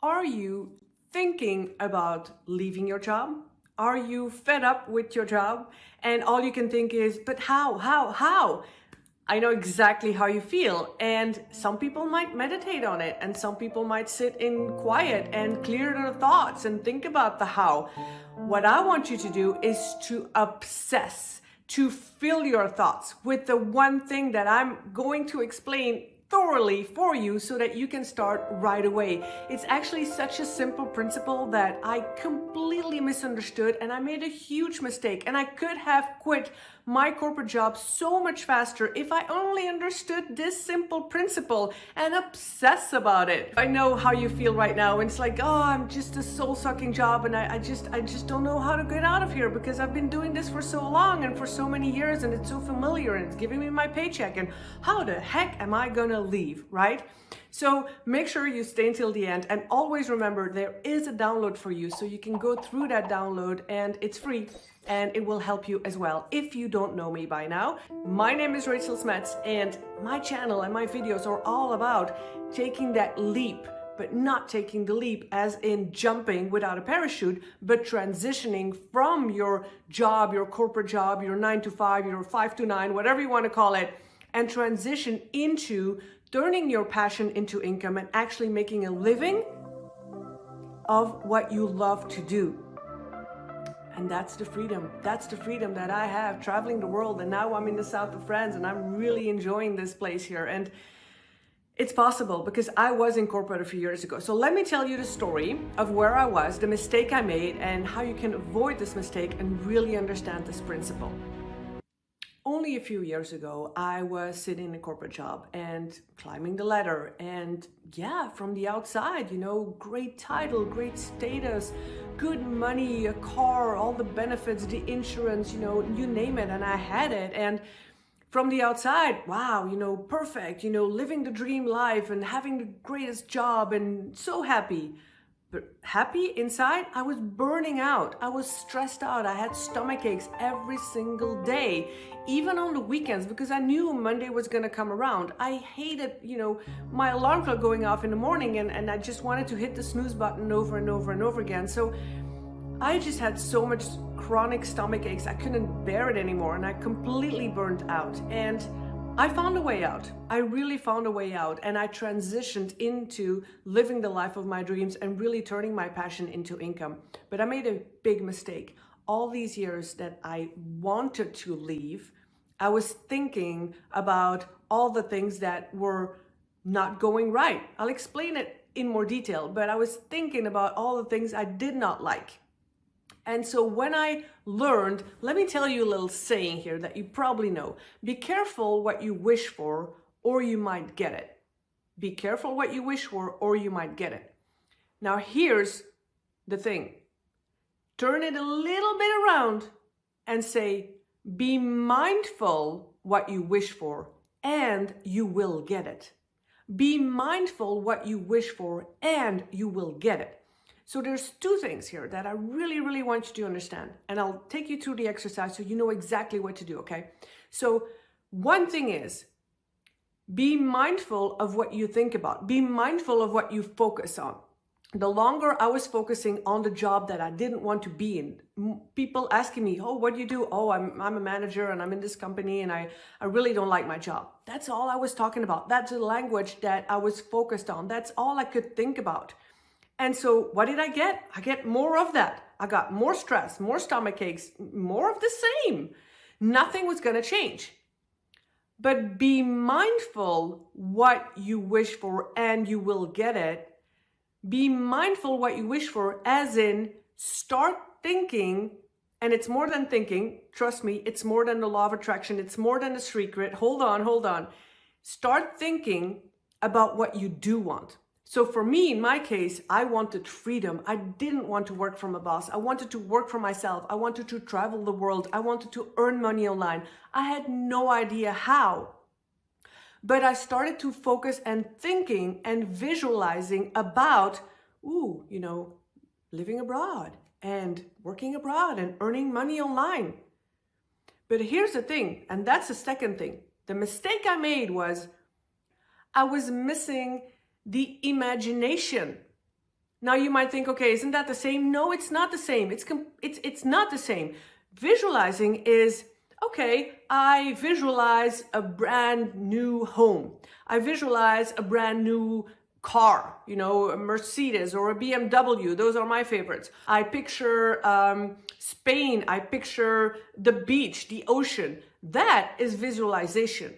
Are you thinking about leaving your job? Are you fed up with your job? And all you can think is, but how? I know exactly how you feel. And some people might meditate on it, and some people might sit in quiet and clear their thoughts and think about the how. What I want you to do is to obsess, to fill your thoughts with the one thing that I'm going to explain thoroughly for you so that you can start right away. It's actually such a simple principle that I completely misunderstood, and I made a huge mistake, and I could have quit my corporate job so much faster if I only understood this simple principle and obsess about it. I know how you feel right now, and it's like, oh, I'm just a soul-sucking job, and I just don't know how to get out of here because I've been doing this for so long and for so many years, and it's so familiar, and it's giving me my paycheck, and how the heck am I gonna leave, right? So make sure you stay until the end, and always remember there is a download for you, so you can go through that download, and it's free, and it will help you as well. If you don't know me by now, my name is Rachel Smets, and my channel and my videos are all about taking that leap, but not taking the leap as in jumping without a parachute, but transitioning from your job, your corporate job, your 9 to 5, your 5 to 9, whatever you want to call it, and transition into turning your passion into income and actually making a living of what you love to do. And that's the freedom. That's the freedom that I have traveling the world. And now I'm in the south of France, and I'm really enjoying this place here. And it's possible because I was in corporate a few years ago. So let me tell you the story of where I was, the mistake I made, and how you can avoid this mistake and really understand this principle. Only a few years ago, I was sitting in a corporate job and climbing the ladder. And yeah, from the outside, you know, great title, great status, good money, a car, all the benefits, the insurance, you know, you name it, and I had it. And from the outside, wow, you know, perfect, you know, living the dream life and having the greatest job and so happy. But happy inside, I was burning out. I was stressed out. I had stomach aches every single day, even on the weekends, because I knew Monday was going to come around. I hated, you know, my alarm clock going off in the morning, and I just wanted to hit the snooze button over and over and over again. So I just had so much chronic stomach aches. I couldn't bear it anymore, and I completely burned out. And I found a way out. I really found a way out, and I transitioned into living the life of my dreams and really turning my passion into income. But I made a big mistake. All these years that I wanted to leave, I was thinking about all the things that were not going right. I'll explain it in more detail, but I was thinking about all the things I did not like. And so when I learned, let me tell you a little saying here that you probably know. Be careful what you wish for, or you might get it. Be careful what you wish for, or you might get it. Now here's the thing. Turn it a little bit around and say, be mindful what you wish for, and you will get it. Be mindful what you wish for, and you will get it. So there's two things here that I really want you to understand, and I'll take you through the exercise so you know exactly what to do, okay? So one thing is, be mindful of what you think about. Be mindful of what you focus on. The longer I was focusing on the job that I didn't want to be in, people asking me, oh, what do you do? Oh, I'm a manager and I'm in this company and I really don't like my job. That's all I was talking about. That's the language that I was focused on. That's all I could think about. And so what did I get? I get more of that. I got more stress, more stomach aches, more of the same. Nothing was going to change. But be mindful what you wish for, and you will get it. Be mindful what you wish for, as in start thinking, and it's more than thinking. Trust me, it's more than the law of attraction. It's more than a secret. Hold on. Start thinking about what you do want. So for me, in my case, I wanted freedom. I didn't want to work from a boss. I wanted to work for myself. I wanted to travel the world. I wanted to earn money online. I had no idea how. But I started to focus and thinking and visualizing about, living abroad and working abroad and earning money online. But here's the thing, and that's the second thing. The mistake I made was I was missing the imagination. Now you might think, okay, isn't that the same? No, it's not the same. It's not the same. Visualizing is, okay, I visualize a brand new home. I visualize a brand new car, you know, a Mercedes or a BMW. Those are my favorites. I picture Spain. I picture the beach, the ocean. That is visualization.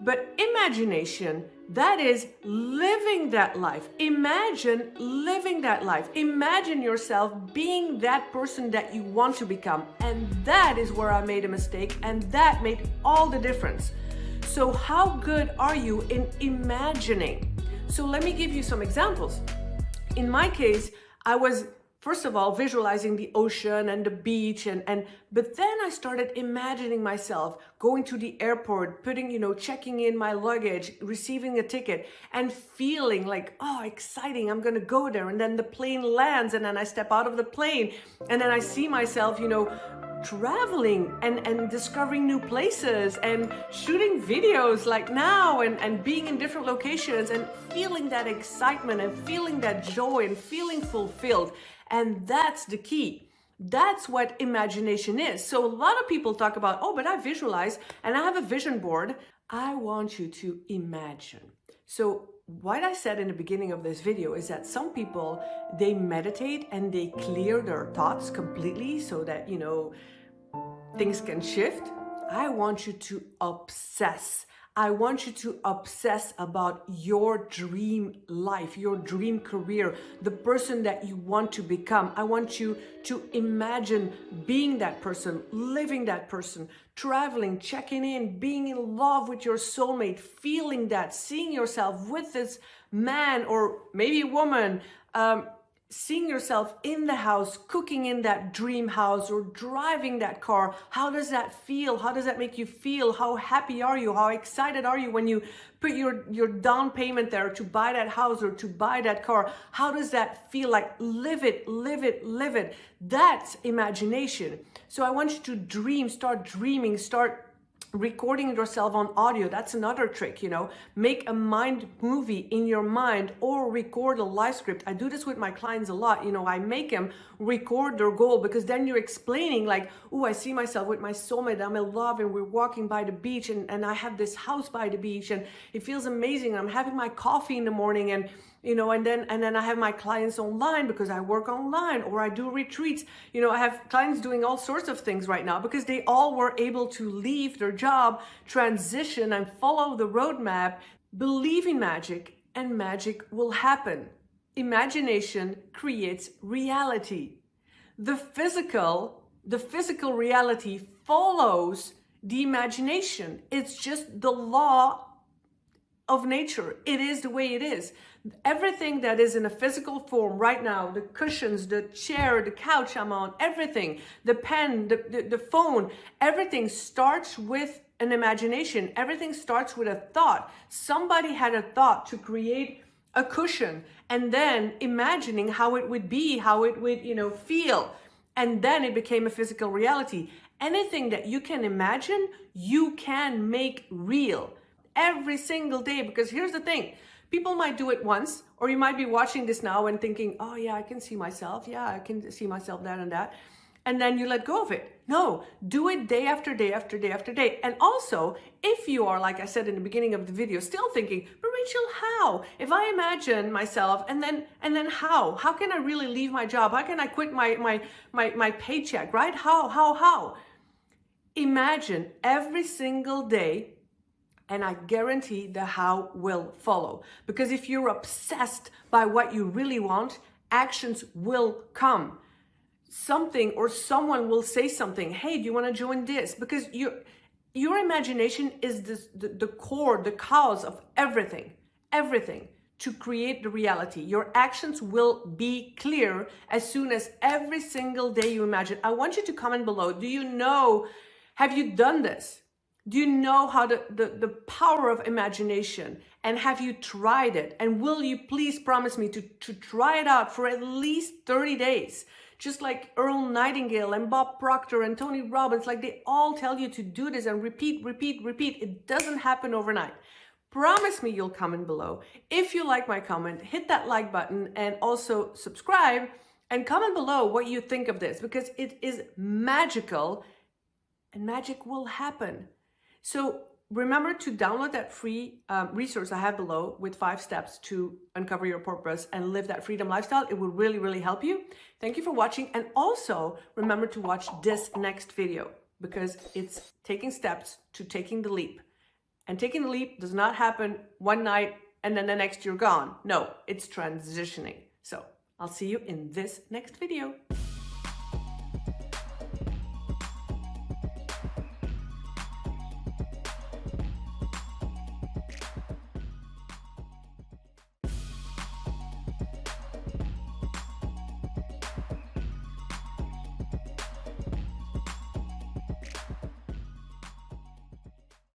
But imagination, that is living that life. Imagine living that life. Imagine yourself being that person that you want to become. And that is where I made a mistake, and that made all the difference. So how good are you in imagining? So let me give you some examples. In my case, I was first of all visualizing the ocean and the beach, but then I started imagining myself going to the airport, checking in my luggage, receiving a ticket, and feeling like, oh, exciting, I'm gonna go there. And then the plane lands, and then I step out of the plane, and then I see myself, traveling and discovering new places and shooting videos like now, and being in different locations and feeling that excitement and feeling that joy and feeling fulfilled. And that's the key. That's what imagination is. So a lot of people talk about, oh, but I visualize and I have a vision board. I want you to imagine. So what I said in the beginning of this video is that some people, they meditate and they clear their thoughts completely so that, things can shift. I want you to obsess. I want you to obsess about your dream life, your dream career, the person that you want to become. I want you to imagine being that person, living that person, traveling, checking in, being in love with your soulmate, feeling that, seeing yourself with this man or maybe woman, seeing yourself in the house, cooking in that dream house or driving that car. How does that feel? How does that make you feel? How happy are you? How excited are you when you put your down payment there to buy that house or to buy that car? How does that feel? Like, live it, live it, live it. That's imagination. So I want you to dream, start dreaming, start recording yourself on audio. That's another trick, make a mind movie in your mind or record a live script. I do this with my clients a lot. I make them record their goal, because then you're explaining like, oh, I see myself with my soulmate, I'm in love, and we're walking by the beach, and I have this house by the beach, and it feels amazing. I'm having my coffee in the morning, and and then I have my clients online because I work online, or I do retreats. I have clients doing all sorts of things right now because they all were able to leave their job, transition, and follow the roadmap. Believe in magic, and magic will happen. Imagination creates reality. The physical reality follows the imagination. It's just the law of nature. It is the way it is. Everything that is in a physical form right now, the cushions, the chair, the couch I'm on, everything, the pen, the phone, everything starts with an imagination. Everything starts with a thought. Somebody had a thought to create a cushion, and then imagining how it would be, how it would, feel. And then it became a physical reality. Anything that you can imagine, you can make real every single day. Because here's the thing, people might do it once, or you might be watching this now and thinking, oh yeah, I can see myself. Yeah, I can see myself that and that. And then you let go of it. No, do it day after day after day after day. And also, if you are, like I said in the beginning of the video, still thinking, but Rachel, how? If I imagine myself, and then how? How can I really leave my job? How can I quit my paycheck, right? How? Imagine every single day, and I guarantee the how will follow. Because if you're obsessed by what you really want, actions will come. Something or someone will say something. Hey, do you want to join this? Because your imagination is the core, the cause of everything to create the reality. Your actions will be clear as soon as every single day you imagine. I want you to comment below. Do you know, have you done this? Do you know how the power of imagination, and have you tried it? And will you please promise me to try it out for at least 30 days? Just like Earl Nightingale and Bob Proctor and Tony Robbins, like they all tell you to do this and repeat. It doesn't happen overnight. Promise me you'll comment below. If you like my comment, hit that like button and also subscribe and comment below what you think of this, because it is magical and magic will happen. So remember to download that free resource I have below with 5 steps to uncover your purpose and live that freedom lifestyle. It will really, really help you. Thank you for watching. And also remember to watch this next video, because it's taking steps to taking the leap. And taking the leap does not happen one night and then the next you're gone. No, it's transitioning. So I'll see you in this next video.